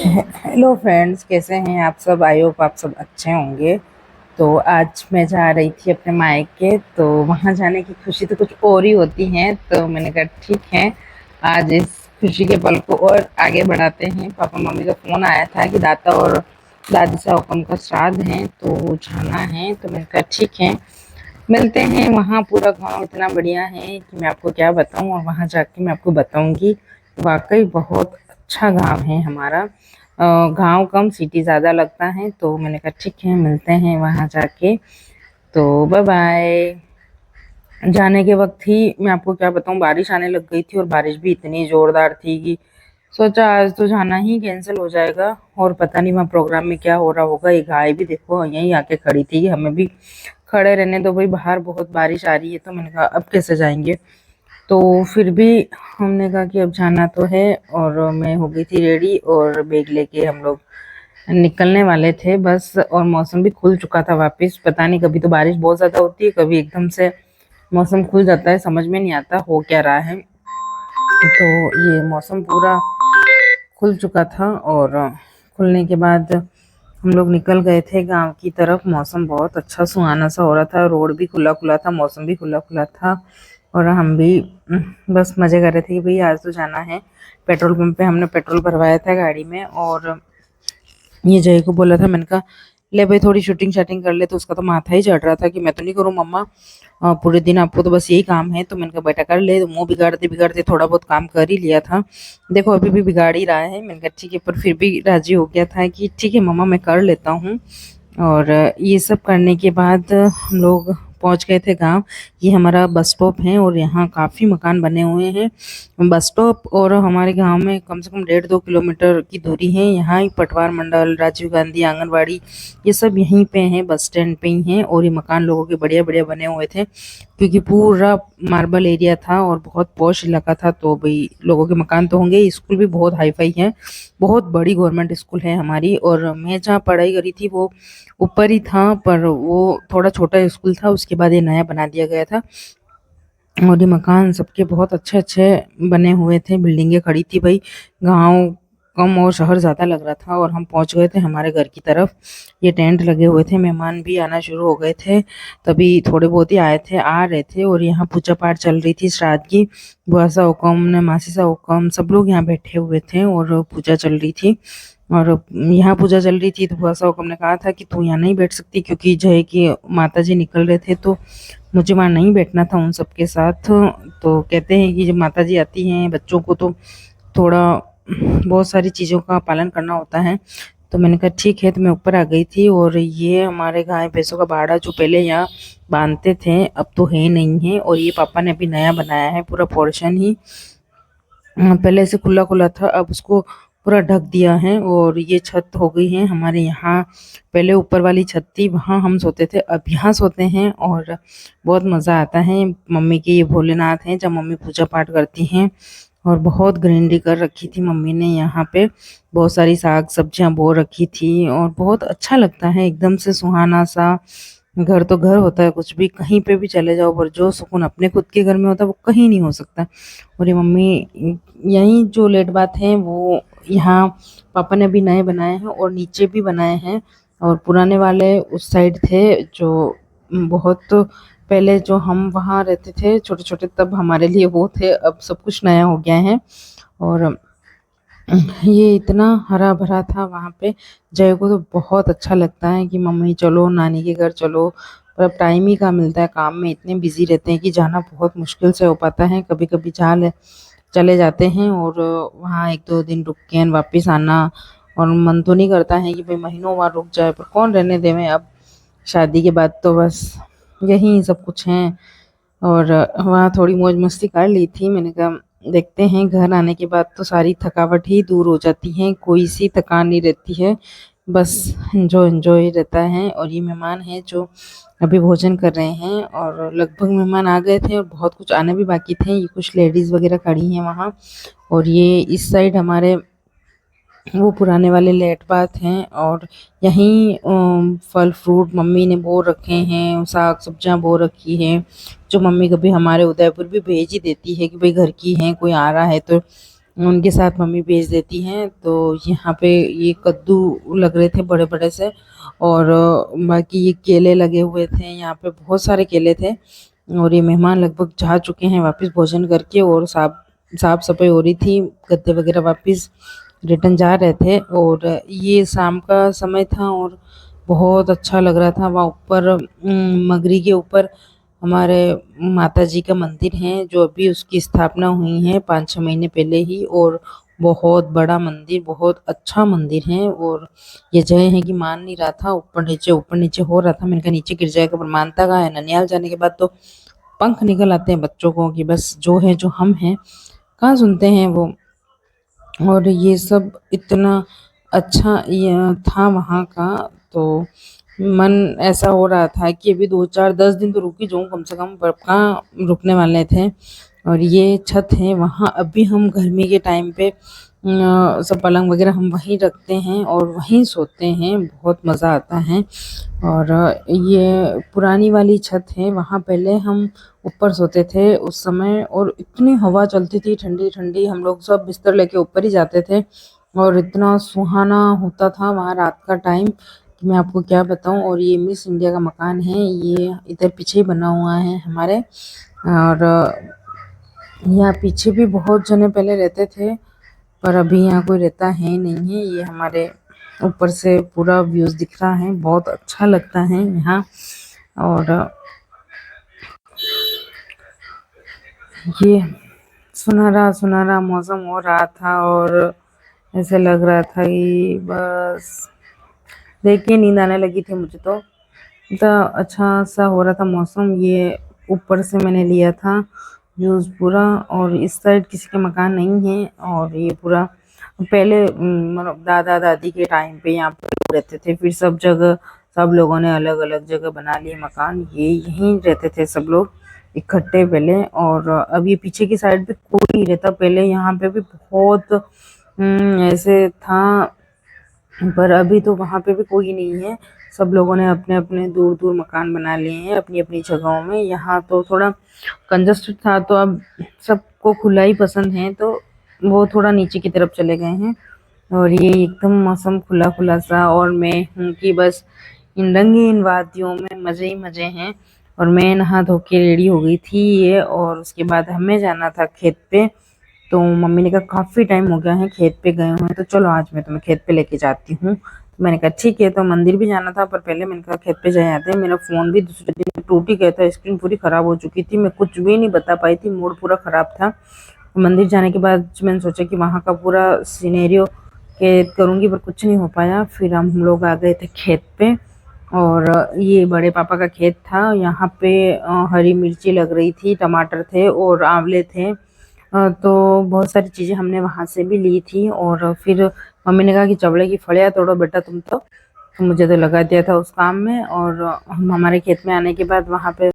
Hello friends, कैसे हैं आप सब। आई होप आप सब अच्छे होंगे। तो आज मैं जा रही थी अपने मायके, तो वहाँ जाने की खुशी तो कुछ और ही होती है। तो मैंने कहा ठीक है, आज इस खुशी के पल को और आगे बढ़ाते हैं। पापा मम्मी का फ़ोन आया था कि दादा और दादी साहब का श्राद्ध है, तो जाना है। तो मैंने कहा ठीक है, मिलते हैं। वहाँ पूरा गांव इतना बढ़िया है कि मैं आपको क्या बताऊँ, और वहाँ जाके मैं आपको बताऊँगी। वाकई बहुत अच्छा गांव है हमारा। गांव कम सिटी ज़्यादा लगता है। तो मैंने कहा ठीक है, मिलते हैं वहाँ जाके। तो बाय बाय। जाने के वक्त ही मैं आपको क्या बताऊँ, बारिश आने लग गई थी, और बारिश भी इतनी ज़ोरदार थी कि सोचा आज तो जाना ही कैंसिल हो जाएगा। और पता नहीं वहाँ प्रोग्राम में क्या हो रहा होगा। ये गाय भी देखो यहीं आके खड़ी थी कि हमें भी खड़े रहने दो भाई, बाहर बहुत बारिश आ रही है। तो मैंने कहा अब कैसे जाएंगे। तो फिर भी हमने कहा कि अब जाना तो है, और मैं हो गई थी रेडी, और बैग लेके हम लोग निकलने वाले थे बस। और मौसम भी खुल चुका था वापस। पता नहीं, कभी तो बारिश बहुत ज्यादा होती है, कभी एकदम से मौसम खुल जाता है, समझ में नहीं आता हो क्या रहा है। तो ये मौसम पूरा खुल चुका था, और खुलने के बाद हम लोग निकल गए थे गांव की तरफ। मौसम बहुत अच्छा सुहाना सा हो रहा था, रोड भी खुला खुला था, मौसम भी खुला खुला था। और हम भी बस मजे कर रहे थे कि भाई आज तो जाना है। पेट्रोल पंप पे हमने पेट्रोल भरवाया था गाड़ी में, और ये जय को बोला था। मैंने कहा ले भाई थोड़ी शूटिंग शाटिंग कर ले। तो उसका तो माथा ही चढ़ रहा था कि मैं तो नहीं करूँ मम्मा, पूरे दिन आपको तो बस यही काम है। तो मैंने कहा बेटा कर ले। तो मुंह बिगाड़ते बिगाड़ते थोड़ा बहुत काम कर ही लिया था। देखो अभी भी बिगाड़ ही रहा है। मैंने कहा ठीक है, पर फिर भी राजी हो गया था कि ठीक है मम्मा मैं कर लेता हूँ। और ये सब करने के बाद हम लोग पहुंच गए थे गांव। ये हमारा बस स्टॉप है, और यहाँ काफ़ी मकान बने हुए हैं। बस स्टॉप और हमारे गांव में कम से कम 1.5-2 किलोमीटर की दूरी है। यहाँ ही पटवार मंडल, राजीव गांधी आंगनवाड़ी, ये सब यहीं पे हैं, बस स्टैंड पे ही हैं। और ये मकान लोगों के बढ़िया बढ़िया बने हुए थे, क्योंकि पूरा मार्बल एरिया था और बहुत पॉश इलाका था। तो भाई लोगों के मकान तो होंगे। स्कूल भी बहुत हाई फाई है, बहुत बड़ी गवर्नमेंट स्कूल है हमारी। और मैं जहाँ पढ़ाई करी थी वो ऊपर ही था, पर वो थोड़ा छोटा स्कूल था, उसके बाद ये नया बना दिया गया था। और ये मकान सबके बहुत अच्छे अच्छे बने हुए थे, बिल्डिंगें खड़ी थी भाई। गांव कम और शहर ज़्यादा लग रहा था। और हम पहुंच गए थे हमारे घर की तरफ। ये टेंट लगे हुए थे, मेहमान भी आना शुरू हो गए थे। तभी थोड़े बहुत ही आए थे, आ रहे थे। और यहाँ पूजा पाठ चल रही थी श्राद्ध की। बुआ सा हुक्म ने मासी सा हुक्म सब लोग यहाँ बैठे हुए थे, और पूजा चल रही थी। और यहाँ पूजा चल रही थी, तो बुआ सा हुक्म ने कहा था कि तू यहाँ नहीं बैठ सकती, क्योंकि जय की माता जी निकल रहे थे। तो मुझे वहाँ नहीं बैठना था उन सबके साथ। तो कहते हैं कि जब माता जी आती हैं बच्चों को, तो थोड़ा बहुत सारी चीज़ों का पालन करना होता है। तो मैंने कहा ठीक है, तो मैं ऊपर आ गई थी। और ये हमारे गाय भैंसों का बाड़ा जो पहले यहाँ बांधते थे, अब तो है नहीं है। और ये पापा ने अभी नया बनाया है पूरा पोर्शन ही। पहले से खुला खुला था, अब उसको पूरा ढक दिया है। और ये छत हो गई है हमारे यहाँ। पहले ऊपर वाली छत थी, वहाँ हम सोते थे, अब यहाँ सोते हैं। और बहुत मज़ा आता है। मम्मी के ये भोलेनाथ हैं जब मम्मी पूजा पाठ करती हैं। और बहुत ग्रीनरी कर रखी थी मम्मी ने यहाँ पे। बहुत सारी साग सब्जियां बो रखी थी, और बहुत अच्छा लगता है, एकदम से सुहाना सा। घर तो घर होता है, कुछ भी कहीं पे भी चले जाओ, पर जो सुकून अपने खुद के घर में होता है वो कहीं नहीं हो सकता। और ये मम्मी यहीं जो लेट बात है वो यहाँ पापा ने भी नए बनाए हैं, और नीचे भी बनाए हैं। और पुराने वाले उस साइड थे, जो बहुत पहले जो हम वहाँ रहते थे छोटे छोटे, तब हमारे लिए वो थे। अब सब कुछ नया हो गया है। और ये इतना हरा भरा था वहाँ पे। जय को तो बहुत अच्छा लगता है कि मम्मी चलो नानी के घर चलो। पर अब टाइम ही कहाँ मिलता है, काम में इतने बिजी रहते हैं कि जाना बहुत मुश्किल से हो पाता है। कभी कभी चले जाते हैं, और वहाँ 1-2 दिन रुक के वापस आना। और मन तो नहीं करता है कि भाई महीनों वहाँ रुक जाए, पर कौन रहने देवे अब। शादी के बाद तो बस यही सब कुछ है। और वहाँ थोड़ी मौज मस्ती कर ली थी। मैंने कहा देखते हैं, घर आने के बाद तो सारी थकावट ही दूर हो जाती है, कोई सी थकान नहीं रहती है, बस एंजॉय एंजॉय रहता है। और ये मेहमान हैं जो अभी भोजन कर रहे हैं, और लगभग मेहमान आ गए थे, और बहुत कुछ आने भी बाकी थे। ये कुछ लेडीज़ वगैरह खड़ी हैं वहाँ। और ये इस साइड हमारे वो पुराने वाले लेट बात हैं। और यहीं फल फ्रूट मम्मी ने बो रखे हैं, साग सब्जियां बो रखी हैं, जो मम्मी कभी हमारे उदयपुर भी भेज ही देती है कि भाई घर की हैं, कोई आ रहा है तो उनके साथ मम्मी भेज देती हैं। तो यहाँ पे ये कद्दू लग रहे थे बड़े बड़े से, और बाकी ये केले लगे हुए थे, यहाँ पे बहुत सारे केले थे। और ये मेहमान लगभग जा चुके हैं वापस भोजन करके, और साफ साफ सफाई हो रही थी, गद्दे वगैरह वापस रिटर्न जा रहे थे। और ये शाम का समय था और बहुत अच्छा लग रहा था। वहाँ ऊपर मगरी के ऊपर हमारे माता जी का मंदिर है, जो अभी उसकी स्थापना हुई है 5-6 महीने पहले ही। और बहुत बड़ा मंदिर, बहुत अच्छा मंदिर है। और ये जय है कि मान नहीं रहा था, ऊपर नीचे हो रहा था। मैंने कहा नीचे गिर जाएगा, पर मानता कहाँ है। ननियाल जाने के बाद तो पंख निकल आते हैं बच्चों को कि बस जो है जो हम हैं, कहाँ सुनते हैं वो। और ये सब इतना अच्छा ये था वहाँ का। तो मन ऐसा हो रहा था कि अभी 2-4-10 दिन तो रुक ही जाऊँ कम से कम, पर कहाँ रुकने वाले थे। और ये छत है वहाँ, अभी हम गर्मी के टाइम पे सब पलंग वगैरह हम वहीं रखते हैं और वहीं सोते हैं, बहुत मज़ा आता है। और ये पुरानी वाली छत है, वहाँ पहले हम ऊपर सोते थे उस समय, और इतनी हवा चलती थी ठंडी ठंडी, हम लोग सब बिस्तर लेके ऊपर ही जाते थे। और इतना सुहाना होता था वहाँ रात का टाइम कि मैं आपको क्या बताऊँ। और ये मिस इंडिया का मकान है, ये इधर पीछे ही बना हुआ है हमारे। और यहाँ पीछे भी बहुत जने पहले रहते थे, पर अभी यहाँ कोई रहता है नहीं है। ये हमारे ऊपर से पूरा व्यूज दिख रहा है, बहुत अच्छा लगता है यहाँ। और ये सुनहरा सुनहरा मौसम हो रहा था, और ऐसे लग रहा था कि बस देख के नींद आने लगी थी मुझे तो। इतना अच्छा सा हो रहा था मौसम। ये ऊपर से मैंने लिया था व्यूज पूरा, और इस साइड किसी के मकान नहीं है। और ये पूरा पहले मतलब दादा दादी के टाइम पे यहाँ पे लोग रहते थे, फिर सब जगह सब लोगों ने अलग अलग जगह बना लिए मकान, ये यहीं रहते थे सब लोग इकट्ठे पहले। और अब ये पीछे की साइड पे कोई नहीं रहता, पहले यहाँ पे भी बहुत ऐसे था, पर अभी तो वहाँ पे भी कोई नहीं है। सब लोगों ने अपने अपने दूर दूर मकान बना लिए हैं अपनी अपनी जगहों में। यहाँ तो थोड़ा कंजस्टेड था, तो अब सबको खुला ही पसंद है, तो वो थोड़ा नीचे की तरफ चले गए हैं। और ये एकदम मौसम खुला खुला सा, और मैं हूँ कि बस इन रंगीन वादियों में मजे ही मजे हैं। और मैं नहा धो के रेडी हो गई थी ये, और उसके बाद हमें जाना था खेत पे। तो मम्मी ने कहा काफ़ी टाइम हो गया है खेत पे गए हुए हैं, तो चलो आज मैं तुम्हें खेत पे लेके जाती हूँ। तो मैंने कहा ठीक है। तो मंदिर भी जाना था, पर पहले मैंने कहा खेत पे जाए आते हैं। मेरा फ़ोन भी दूसरे दिन टूट ही गया था, स्क्रीन पूरी ख़राब हो चुकी थी, मैं कुछ भी नहीं बता पाई थी, मूड पूरा ख़राब था। मंदिर जाने के बाद मैंने सोचा कि वहाँ का पूरा सिनेरियो कैद करूँगी, पर कुछ नहीं हो पाया। फिर हम लोग आ गए थे खेत पे, और ये बड़े पापा का खेत था। यहाँ पे हरी मिर्ची लग रही थी, टमाटर थे और आंवले थे। तो बहुत सारी चीज़ें हमने वहाँ से भी ली थी। और फिर मम्मी ने कहा कि चवड़े की फलियाँ तोड़ो बेटा तुम तो मुझे तो लगा दिया था उस काम में। और हम हमारे खेत में आने के बाद वहाँ पे